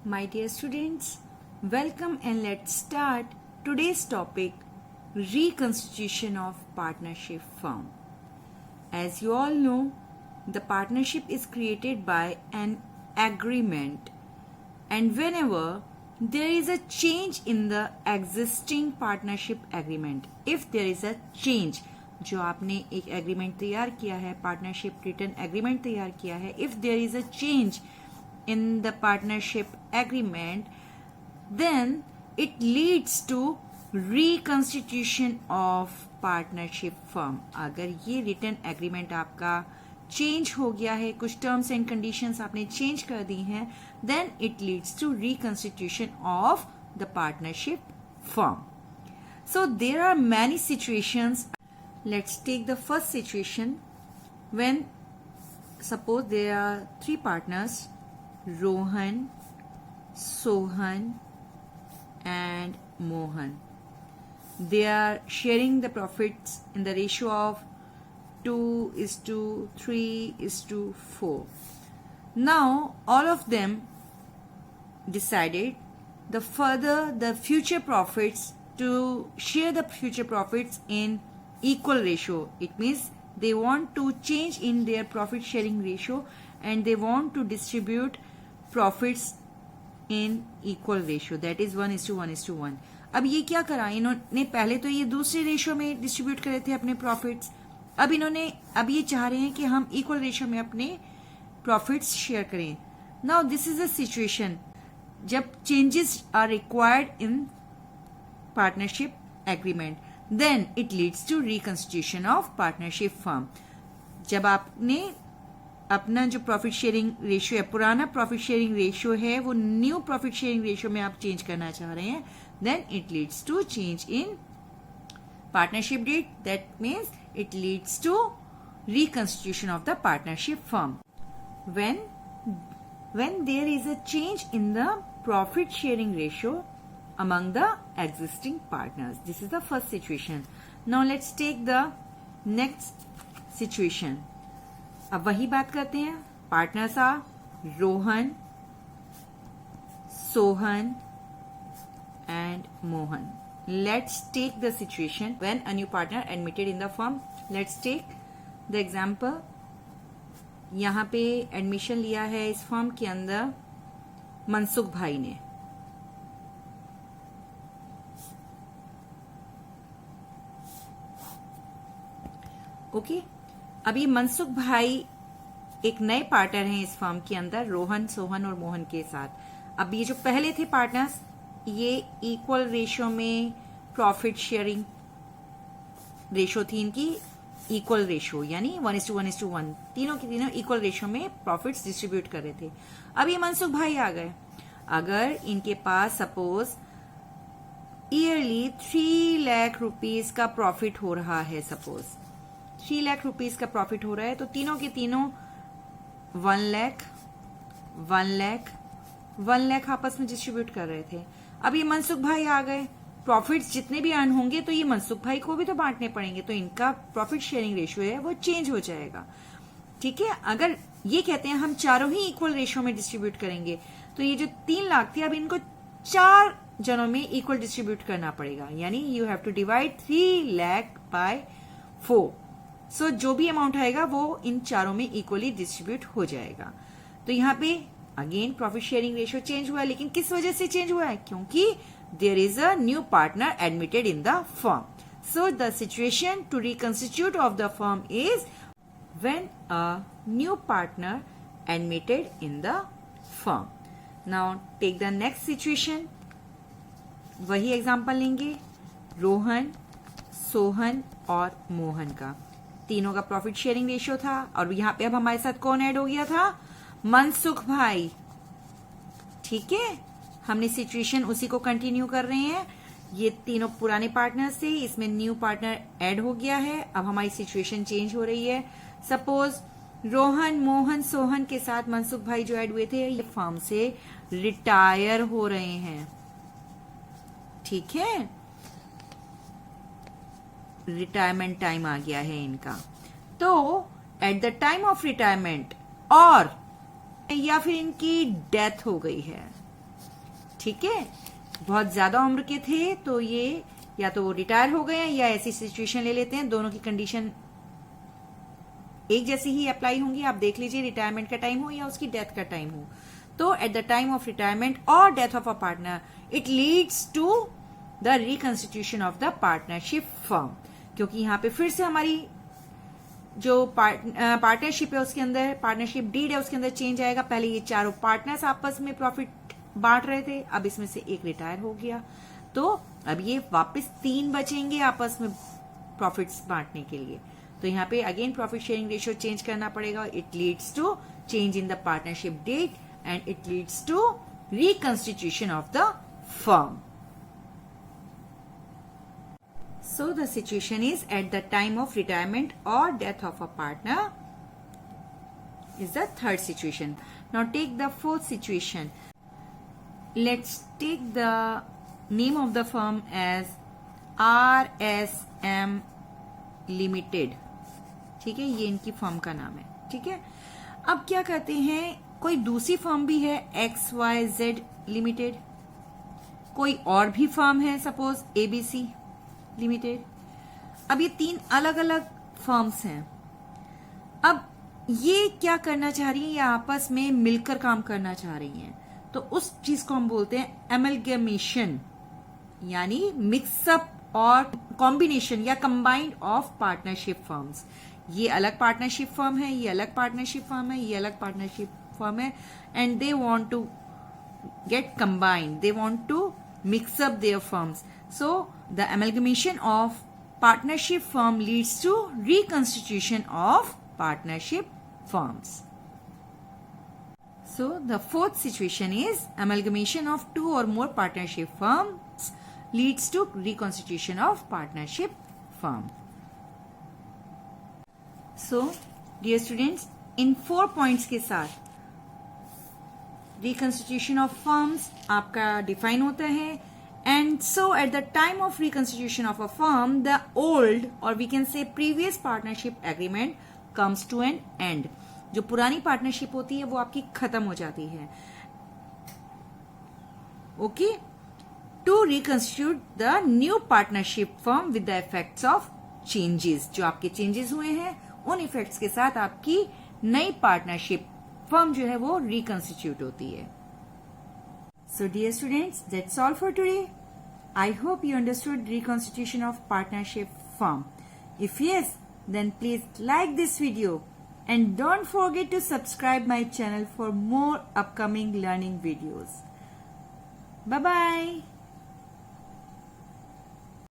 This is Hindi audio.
My dear students, welcome and let's start today's topic, reconstitution of partnership firm. As you all know, the partnership is created by an agreement, and whenever there is a change in the existing partnership agreement, if there is a change, जो आपने एक एग्रीमेंट तैयार किया है, पार्टनरशिप रिटर्न एग्रीमेंट तैयार किया है, if there is a change in the partnership agreement, then it leads to reconstitution of partnership firm. अगर ये written agreement आपका change हो गया है, कुछ terms and conditions आपने change कर दी हैं, then it leads to reconstitution of the partnership firm. So there are many situations. Let's take the first situation when suppose there are three partners, Rohan, Sohan and Mohan. They are sharing the profits in the ratio of 2:3:4. Now all of them decided the future profits to share the future profits in equal ratio. It means they want to change in their profit sharing ratio and they want to distribute profits in equal ratio, that is 1:1:1. अब ये क्या करा, इन्होंने पहले तो ये दूसरे रेशियो में डिस्ट्रीब्यूट करे थे अपने प्रॉफिट्स, अब ये चाह रहे हैं कि हम इक्वल रेशियो में अपने प्रॉफिट्स शेयर करें. Now this is a situation जब changes are required in partnership agreement, then it leads to reconstitution of partnership firm. जब आपने अपना जो प्रॉफिट शेयरिंग रेशियो है, पुराना प्रॉफिट शेयरिंग रेशियो है, वो न्यू प्रॉफिट शेयरिंग रेशियो में आप चेंज करना चाह रहे हैं, then it leads to change in partnership deed. That means it leads to reconstitution of the partnership firm. when there is a change in the profit sharing ratio among the existing partners. This is the first situation. Now let's take the next situation. अब वही बात करते हैं. Partners are Rohan, Sohan and Mohan. Let's take the situation when a new partner admitted in the firm. Let's take the example. यहां पे एडमिशन लिया है इस फर्म के अंदर मनसुख भाई ने. ओके, अब ये मनसुख भाई एक नए पार्टनर हैं इस फर्म के अंदर, रोहन, सोहन और मोहन के साथ. अब ये जो पहले थे पार्टनर्स, ये इक्वल रेशियो में प्रॉफिट शेयरिंग रेशियो थी इनकी, इक्वल रेशियो यानी 1:1:1. तीनों के तीनों इक्वल रेशियो में प्रॉफिट्स डिस्ट्रीब्यूट कर रहे थे. अब ये मनसुख भाई आ गए. अगर इनके पास सपोज ईयरली 3 लाख रुपीज का प्रॉफिट हो रहा है, सपोज 3 लाख रुपीज का प्रॉफिट हो रहा है, तो तीनों के तीनों 1 लाख 1 लाख 1 लाख आपस में डिस्ट्रीब्यूट कर रहे थे. अब ये मनसुख भाई आ गए. प्रॉफिट्स जितने भी अर्न होंगे तो ये मनसुख भाई को भी तो बांटने पड़ेंगे, तो इनका प्रॉफिट शेयरिंग रेशियो है वो चेंज हो जाएगा. ठीक है, अगर ये कहते हैं हम चारों ही इक्वल रेशियो में डिस्ट्रीब्यूट करेंगे, तो ये जो 3 लाख थे अब इनको 4 जनों में इक्वल डिस्ट्रीब्यूट करना पड़ेगा, यानी you have to divide 3 lakh by 4. So जो भी अमाउंट आएगा वो इन चारों में इक्वली डिस्ट्रीब्यूट हो जाएगा. तो यहाँ पे again profit sharing ratio change हुआ है, लेकिन किस वजह से चेंज हुआ है? क्योंकि there is a new partner admitted in the firm. So the situation to reconstitute of the firm is when a new partner admitted in the firm. Now take the next situation. वही एग्जांपल लेंगे, रोहन, सोहन और मोहन का. तीनों का प्रॉफिट शेयरिंग रेशियो था, और यहाँ पे अब हमारे साथ कौन ऐड हो गया था? मनसुख भाई. ठीक है, हमने सिचुएशन उसी को कंटिन्यू कर रहे हैं. ये तीनों पुराने पार्टनर्स थे, इसमें न्यू पार्टनर ऐड हो गया है. अब हमारी सिचुएशन चेंज हो रही है. सपोज रोहन, मोहन, सोहन के साथ मनसुख भाई जो ऐड हुए थे ये फर्म से रिटायर हो रहे हैं. ठीक है, रिटायरमेंट टाइम आ गया है इनका. तो at the time of retirement और या फिर इनकी डेथ हो गई है, ठीक है, बहुत ज्यादा उम्र के थे तो ये या तो रिटायर हो गए या ऐसी सिचुएशन ले लेते हैं, दोनों की कंडीशन एक जैसी ही अप्लाई होंगी। आप देख लीजिए रिटायरमेंट का टाइम हो या उसकी डेथ का टाइम हो, तो at the time of retirement और death of a partner it leads to the reconstitution of the partnership firm, क्योंकि यहां पे फिर से हमारी जो पार्टनरशिप है उसके अंदर, पार्टनरशिप डीड है उसके अंदर चेंज आएगा। पहले ये चारों पार्टनर्स आपस में प्रॉफिट बांट रहे थे, अब इसमें से एक रिटायर हो गया, तो अब ये वापस 3 बचेंगे आपस में प्रॉफिट्स बांटने के लिए। तो यहाँ पे again profit sharing ratio change करना पड़ेगा। It leads to change in the partnership deed and it leads to reconstitution of the firm. So the situation is at the time of retirement or death of a partner is the third situation. Now take the fourth situation. Let's take the name of the firm as RSM Limited. ठीक है, ये इनकी फर्म का नाम है। ठीक है, अब क्या कहते हैं, कोई दूसरी फर्म भी है XYZ लिमिटेड, कोई और भी फर्म है सपोज ABC लिमिटेड। अब ये 3 अलग अलग फर्म्स हैं। अब ये क्या करना चाह रही है, ये आपस में मिलकर काम करना चाह रही हैं, तो उस चीज को हम बोलते हैं एमलगेमेशन, यानी मिक्सअप और कॉम्बिनेशन या कंबाइंड ऑफ पार्टनरशिप फर्म्स। ये अलग पार्टनरशिप फर्म है, ये अलग पार्टनरशिप फर्म है, ये अलग पार्टनरशिप फर्म है, and they want to get combined, they want to mix up their firms. So the amalgamation of partnership firm leads to reconstitution of partnership firms. So the fourth situation is amalgamation of 2 or more partnership firms leads to reconstitution of partnership firm. So dear students, in 4 points के साथ रिकंस्टिट्यूशन ऑफ फर्म्स आपका डिफाइन होता है। And so at the time of reconstitution of a firm the old और we can say previous partnership agreement comes to an end. जो पुरानी पार्टनरशिप होती है वो आपकी खत्म हो जाती है। Okay, to reconstitute the new partnership firm with the effects of changes. जो आपके चेंजेस हुए हैं उन इफेक्ट्स के साथ आपकी नई पार्टनरशिप फर्म जो है वो रिकंस्टिट्यूट होती है। So dear students, that's all for today. I hope you understood reconstitution of partnership firm. If yes, then please like this video and don't forget to subscribe my channel for more upcoming learning videos. Bye bye.